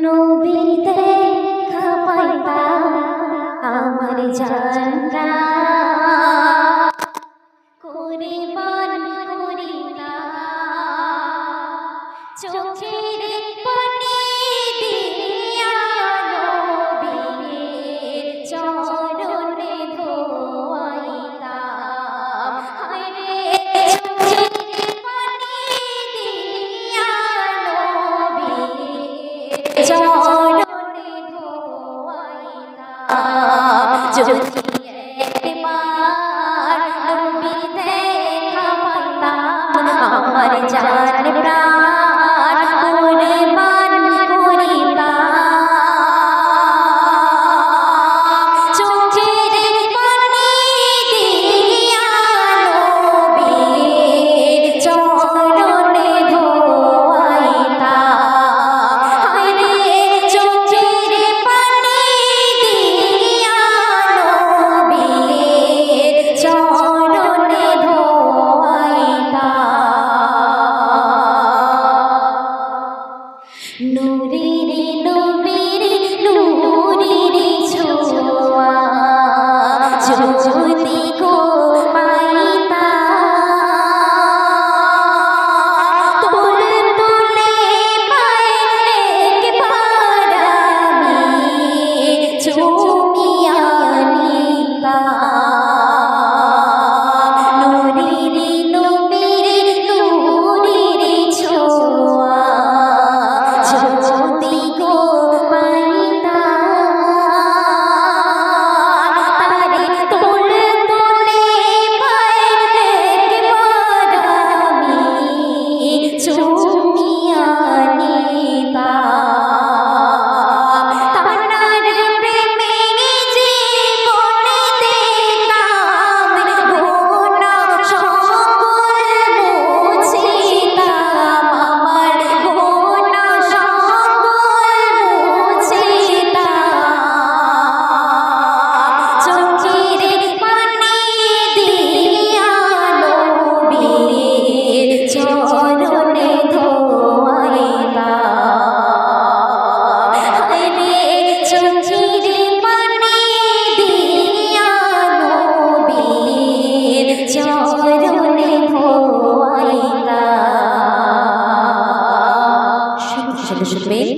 নবীর দেখা পাইতাম আমার জানরা করে মান করিতাম চোখের পানি দিয়া নবীর চরণে ধোয়াইতাম হায়রে চোখের পানি দিয়া নবীর চরণে ধোয়াইতাম যদি একবার নবীর দেখা পাইতাম আমার জান প্রাণ কুরবান করিতাম চোখের পানি দিয়া নবীর চরণে ধোয়াইতাম হায়রে চোখের পানি দিয়া নবীর চরণে ধোয়াইতাম নূরের নবীর নূরের ছোঁয়া যদি গো পাইতাম তুলে তুলে পায়ে একবার আমি চুমিয়া নিতাম নূরের নবীর নূরের ছোঁয়া যদি গো পাইতাম তারে তুলে তুলে পায়ে একবার আমি চুমিয়া নিতাম তার প্রেমে জীবনে দিতাম গুনাহ সকল মুছিতাম আমার গুনাহ সকল মুছিতাম চোখের পানি দিয়া নবীর চরণে ধোয়াইতাম হায়রে চোখের পানি দিয়া নবীর চরণে ধোয়াইতাম শুনবেন